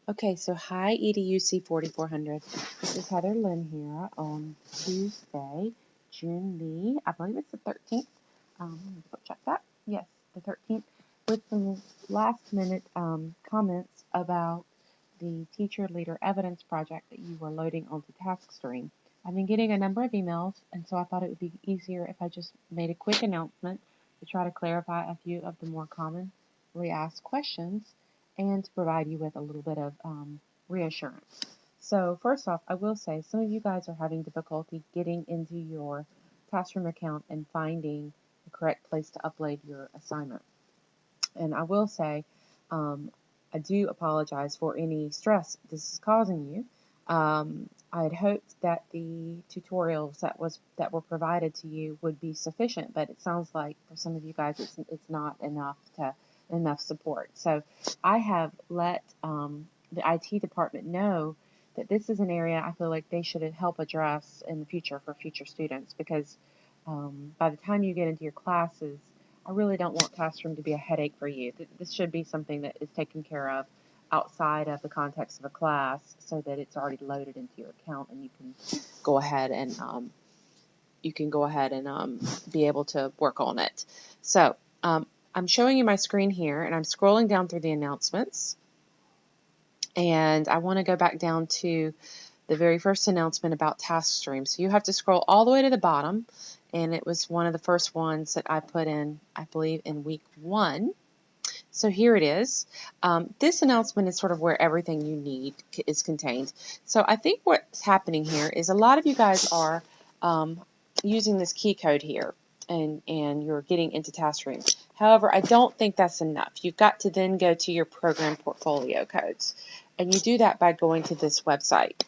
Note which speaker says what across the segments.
Speaker 1: Okay, so hi EDUC 4400. This is Heather Lynn here on Tuesday, June I believe it's the 13th. Let me go check that. Yes, the 13th, with some last minute comments about the Teacher Leader Evidence Project that you were loading onto Taskstream. I've been getting a number of emails, and so I thought it would be easier if I just made a quick announcement to try to clarify a few of the more commonly asked questions and to provide you with a little bit of reassurance. So first off, I will say some of you guys are having difficulty getting into your Taskstream account and finding the correct place to upload your assignment. And I will say, I do apologize for any stress this is causing you. I had hoped that the tutorials that were provided to you would be sufficient, but it sounds like for some of you guys it's not enough support. So I have let the IT department know that this is an area I feel like they should help address in the future for future students, because by the time you get into your classes, I really don't want Taskstream to be a headache for you. This should be something that is taken care of outside of the context of a class, so that it's already loaded into your account and you can go ahead and be able to work on it. So I'm showing you my screen here, and I'm scrolling down through the announcements, and I want to go back down to the very first announcement about Taskstream. So you have to scroll all the way to the bottom, and it was one of the first ones that I put in, I believe, in week 1. So here it is. This announcement is sort of where everything you need is contained. So I think what's happening here is a lot of you guys are using this key code here, and you're getting into Taskstream. However, I don't think that's enough. You've got to then go to your program portfolio codes, and you do that by going to this website.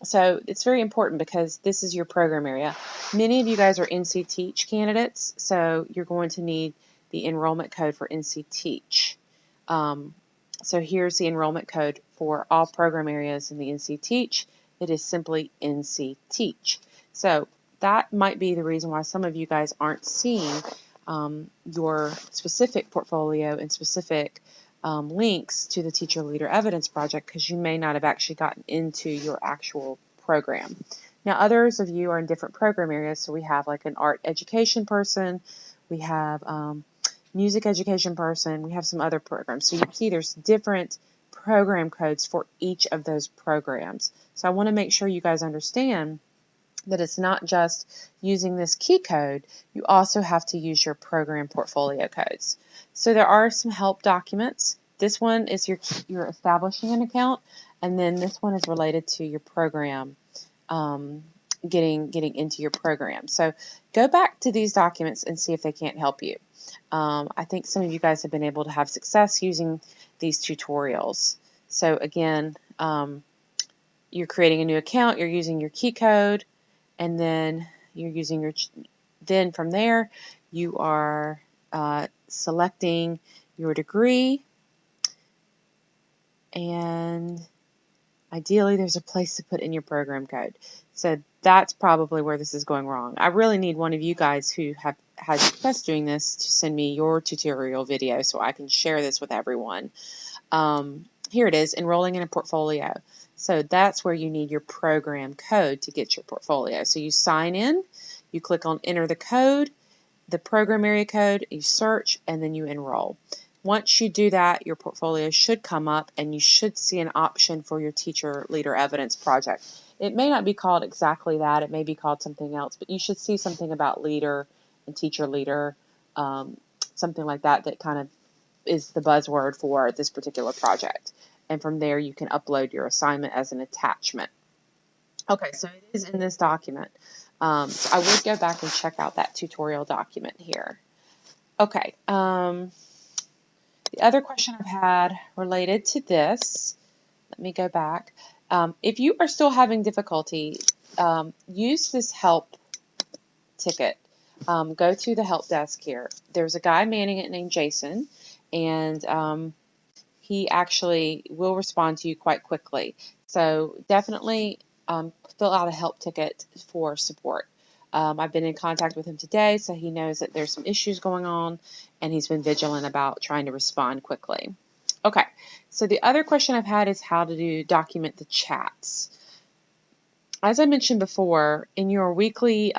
Speaker 1: So it's very important because this is your program area. Many of you guys are NC Teach candidates, so you're going to need the enrollment code for NC Teach. So here's the enrollment code for all program areas in the NC Teach. It is simply NC Teach. So that might be the reason why some of you guys aren't seeing your specific portfolio and specific links to the Teacher Leader Evidence Project, because you may not have actually gotten into your actual program. Now, others of you are in different program areas, so we have like an art education person, we have music education person, we have some other programs. So you see there's different program codes for each of those programs. So I want to make sure you guys understand that it's not just using this key code, you also have to use your program portfolio codes. So there are some help documents. This one is you're establishing an account, and then this one is related to your program, getting into your program. So go back to these documents and see if they can't help you. I think some of you guys have been able to have success using these tutorials. So again, you're creating a new account, you're using your key code, and then you're using then from there you are selecting your degree, and ideally there's a place to put in your program code. So that's probably where this is going wrong. I really need one of you guys who have had success doing this to send me your tutorial video so I can share this with everyone. Here it is, enrolling in a portfolio. So that's where you need your program code to get your portfolio. So you sign in, you click on enter the code, the program area code, you search, and then you enroll. Once you do that, your portfolio should come up, and you should see an option for your Teacher Leader Evidence Project. It may not be called exactly that, it may be called something else, but you should see something about leader and teacher leader, something like that, that kind of is the buzzword for this particular project. And from there you can upload your assignment as an attachment. Okay, so it is in this document. So I would go back and check out that tutorial document here. Okay, the other question I've had related to this, let me go back. If you are still having difficulty, use this help ticket. Go to the help desk here. There's a guy manning it named Jason, and he actually will respond to you quite quickly. So definitely fill out a help ticket for support. I've been in contact with him today, so he knows that there's some issues going on, and he's been vigilant about trying to respond quickly. Okay, so the other question I've had is how to document the chats. As I mentioned before, in your weekly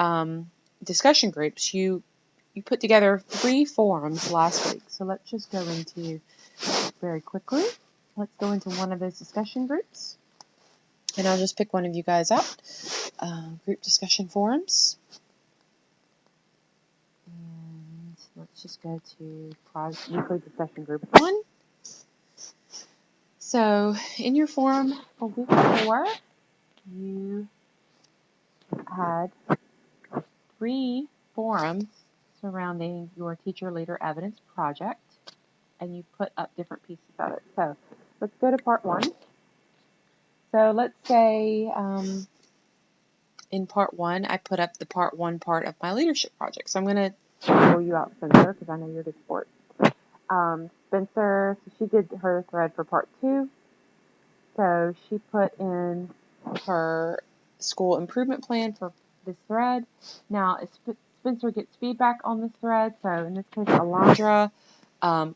Speaker 1: discussion groups, you put together 3 forums last week. So let's just go into, very quickly, let's go into one of those discussion groups. And I'll just pick one of you guys out. Group discussion forums. And let's just go to weekly discussion group 1. So in your forum for week 4, you had 3 forums surrounding your teacher leader evidence project, and you put up different pieces of it. So let's go to part 1. So let's say in part 1, I put up the part 1 part of my leadership project. So I'm going to pull you out, Spencer, because I know you're good sport. Spencer, so she did her thread for part 2. So she put in her school improvement plan for this thread. Now, Spencer gets feedback on this thread. So in this case, Alondra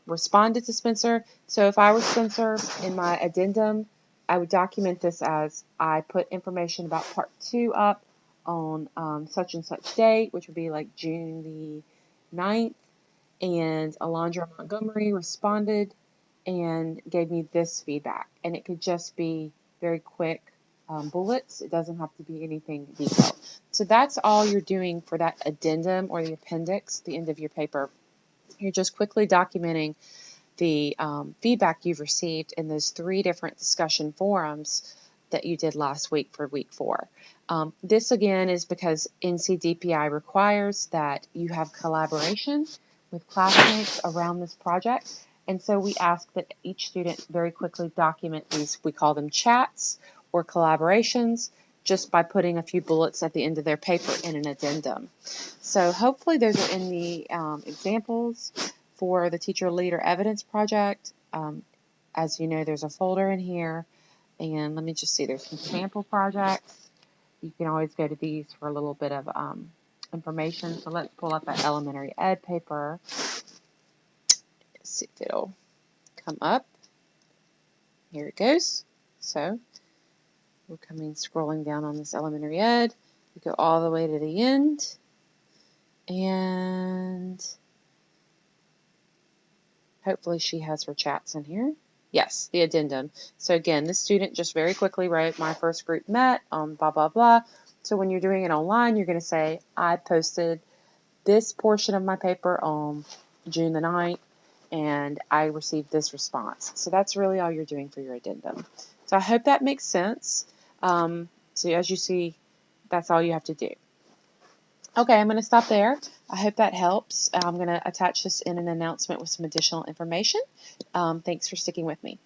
Speaker 1: responded to Spencer. So if I were Spencer, in my addendum, I would document this as I put information about part 2 up on such and such date, which would be like June the 9th. And Alondra Montgomery responded and gave me this feedback. And it could just be very quick bullets. It doesn't have to be anything detailed. So that's all you're doing for that addendum or the appendix, the end of your paper. You're just quickly documenting the feedback you've received in those 3 different discussion forums that you did last week for week 4. This again is because NCDPI requires that you have collaboration with classmates around this project. And so we ask that each student very quickly document these, we call them chats or collaborations, just by putting a few bullets at the end of their paper in an addendum. So hopefully those are in the examples for the Teacher Leader Evidence Project. As you know, there's a folder in here. And let me just see, there's some sample projects. You can always go to these for a little bit of information. So let's pull up that elementary ed paper. Let's see if it'll come up. Here it goes. So we're scrolling down on this elementary ed. We go all the way to the end. And hopefully she has her chats in here. Yes, the addendum. So again, this student just very quickly wrote, my first group met on blah, blah, blah. So when you're doing it online, you're going to say, I posted this portion of my paper on June the 9th, and I received this response. So that's really all you're doing for your addendum. So I hope that makes sense. So as you see, that's all you have to do. Okay, I'm going to stop there. I hope that helps. I'm going to attach this in an announcement with some additional information. Thanks for sticking with me.